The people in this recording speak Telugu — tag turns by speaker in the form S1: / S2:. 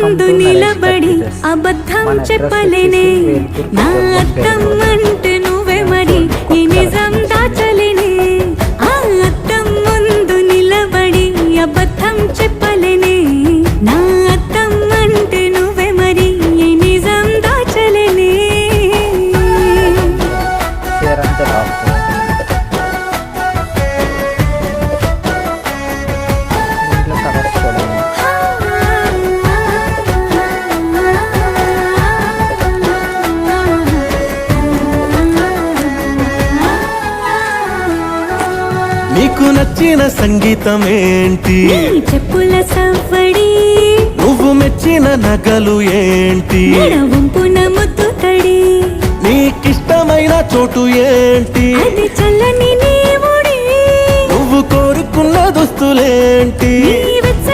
S1: ముందు నిలబడి అబద్ధం చెప్పలేనే నా అద్దం అంటే నువ్వే మరి ఈ నిజం దాచలేనే ఆ అద్దం ముందు నిలబడి అబద్ధం చెప్పలేనే నా అద్దం అంటే నువ్వే మరి ఈ నిజం దాచలేనే
S2: నీకు నచ్చిన సంగీతం ఏంటి
S1: చెప్పుల సవ్వడి
S2: నువ్వు మెచ్చిన నగలు ఏంటి
S1: వంపున ముద్దు తడి
S2: నీకిష్టమైన చోటు ఏంటి
S1: అది చల్లని నీ ఒడి
S2: నువ్వు కోరుకున్న దుస్తులేంటి
S1: నీ వెచ్చ